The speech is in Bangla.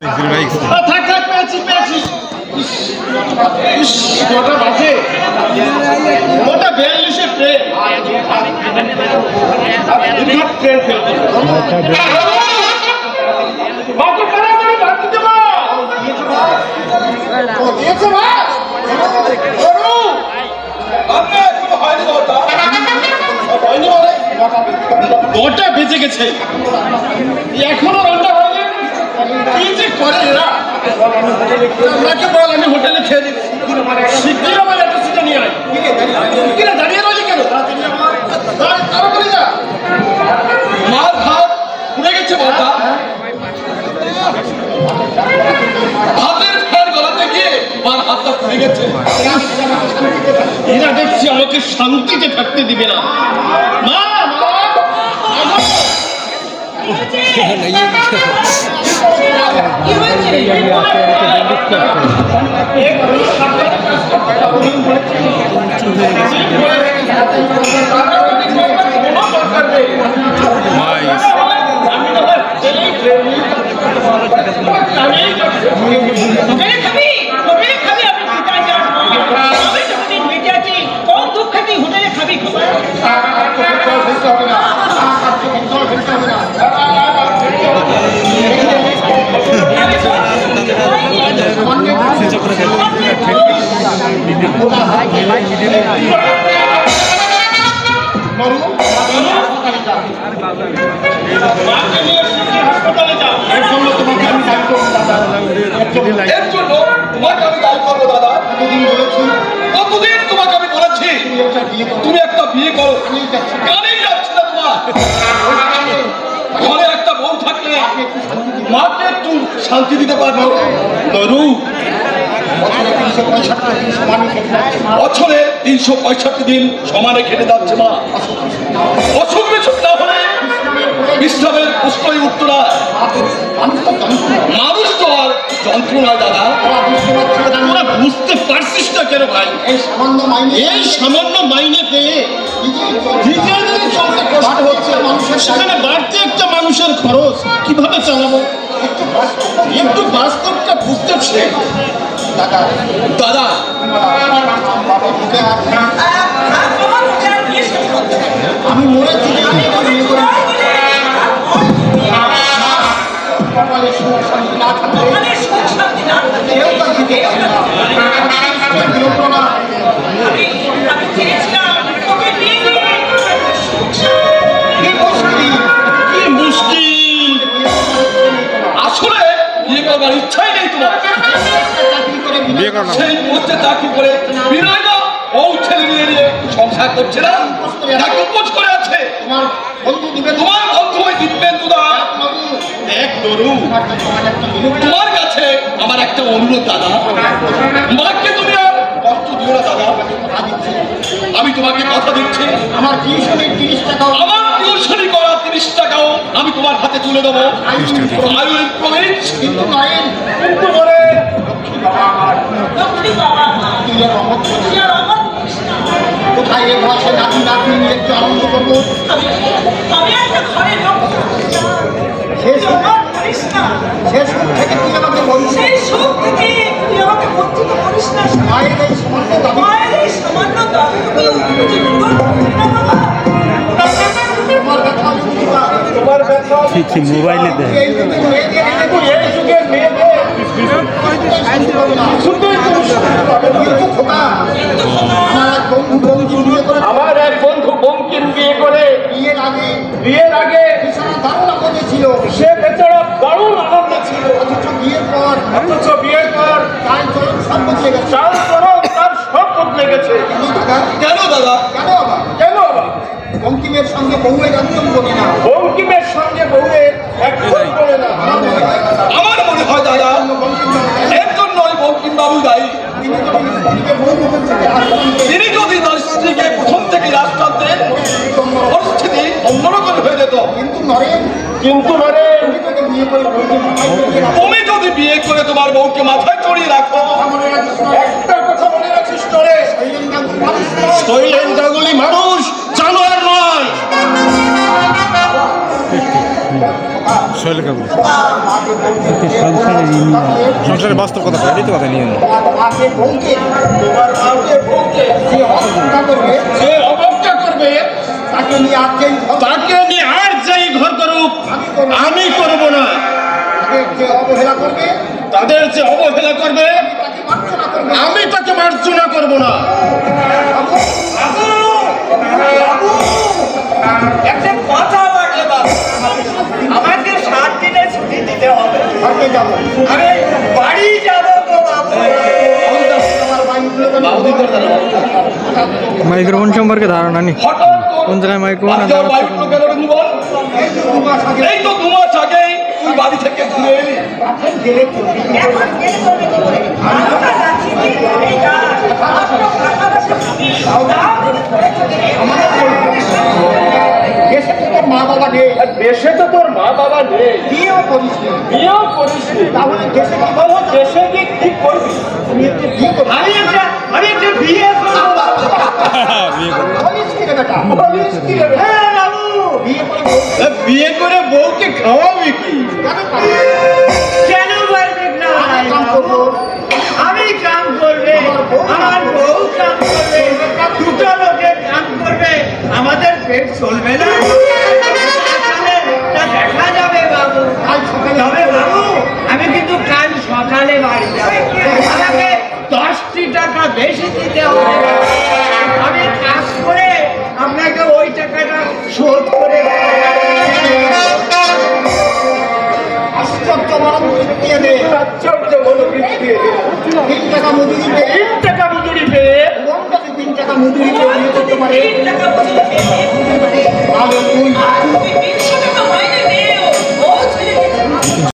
থাক থাক পেয়েছি পেয়েছি। কটা বাজে? ওটা 42-এর ট্রেন। ট্রেন ওটা বেঁচে গেছে, এখনো রান্না হয়নি। কি যে করে এরা, আপনাকে বল আমি হোটেলে খেয়ে দিচ্ছি। শিগগির আমার একটা সিটে নিয়ে আয়। কিনা দাঁড়িয়ে রয়েছে কেন? তাড়াতাড়ি যা। মার ভাত পুড়ে গেছে বলতা, হাতের ফ্যান গলাতে গিয়ে মার হাতটা পুড়ে গেছে। এরা দেখছি আমাকে শান্তিতে থাকতে দিবে না। মা তুমি একটা বিয়ে করো, কানেই যাচ্ছে না তোমার। ঘরে একটা বউ থাকলে মাকে একটু শান্তি দিতে পারবো। বছরে 365 দিন সমানে খেটে যাচ্ছে মা। অসুখ বিসুখ না হলে বিশ্রামের প্রশ্নই উঠতো না। মানুষ তো আর যন্ত্রণায় দাদা, তোরা বুঝতে পারছিস না কেন ভাই? এই সামান্য মাইনে পেয়ে সেখানে বাড়তি একটা মানুষের খরচ কিভাবে চালাবো? একটু বাস্তবটা বুঝতে শেখ দাদা। আমি মরেছি আসলে বিয়ে করবার ইচ্ছাই নেই তোমার। সেই পোস্টে চাকরি করে বিনয় না ও ছেলে নিয়ে নিয়ে সংসার করছে না, তাকে উপোস করে আছে। তোমার বন্ধু ওই দিব্যেন্দু দা। দেখ দরু, তোমার কাছে আমার একটা অনুরোধ দাদা, মাকে তুমি আর কষ্ট দিও না দাদা। আমি তোমাকে কথা দিচ্ছি, আমার টিউশনি করা 30 টাকাও আমি তোমার হাতে তুলে দেবো। কোথায় এ ভাষে নাতি নাতনি নিয়ে একটু আনন্দ করবো। সেই সুখ থেকে তুই আমাকে বলছিস, মায়ের এই সামান্য দাবি মোবাইলে আমার এক বন্ধু বঙ্কিম বিয়ে করে বিয়ের আগে দারুণ আনন্দে ছিল। সে বেচারা দারুণ আনন্দে ছিল, অথচ বিয়ের পর তার সব বদলে গেছে। তার সব বদলে গেছে। কেন দাদা? কেন আবার? বঙ্কিমের সঙ্গে বউয়ের একদম বলে না। বঙ্কিমের সঙ্গে বউয়ের একদম বলে না। আমার মনে হয় দাদা এর জন্য বঙ্কিম বাবু দায়ী। তিনি যদি তার স্ত্রীকে প্রথম থেকে রাস্তা দেন, পরিস্থিতি অন্যরকম হয়ে যেত। কিন্তু তুমি যদি বিয়ে করে তোমার বউকে মাথায় চড়িয়ে রাখো, একটা কথা মনে রাখিস, শৈলেন গাঙ্গুলি মানুষ, জানোয়ার নয়। শৈলকাগুলি সংসারের বাস্তব কথা এটাই তো কথা নিয়ে যে অবজ্ঞা করবে তাকে নিয়ে আর যেই ঘর করুক আমি করব না। তাদের যে অবহেলা করবে আমি তাকে মার্জনা করব না। একটা কথা বলে বাবু, আমাকে 7 দিনের ছুটি দিতে হবে। আরে বাড়ি যাব গো বাবু। মাইক্রোফোন সম্পর্কে ধারণা নেই, কোন জায়গায় মাইক্রোফোন এই তো 2 মাস আগেই তুই বাড়ি থেকে ঘুরে এলি। এখন গেলে করবি কি করে? আমরা যাচ্ছি এই কাজ। মা বাবা নেই, দেশে তো তোর মা বাবা নেই, বিয়েও করিস তাহলে দেশে কি বলো? দেশে গিয়ে কি করবি? আমি একটা বিয়ে করবো। বিয়ে করে বউকে খাওয়াবি কি? কেন পারবি না? আমি কাম করবে, আমার বউ কাম করবে, দুটো লোকে কাম করবে, আমাদের পেট চলবে না। তা দেখা যাবে বাবু। তবে বাবু আমি কিন্তু কাল সকালে বাড়ি যাবো। আমাকে 10টি টাকা বেশি দিতে হবে। আমি কাজ করে আপনাকে ওই টাকাটা শোধ করে আশ্চর্য মনোবৃত্তি দিয়ে দে, আশ্চর্য মনোবৃত্তি দিয়ে দে। 3 টাকা মজুরি পেয়ে 3 টাকা মজুরি পেয়ে কোনটাকে 3 টাকা মজুরি পেয়ে বিয়ে করতে পারে? 3 টাকা বছরে তাহলে তুই 300 টাকা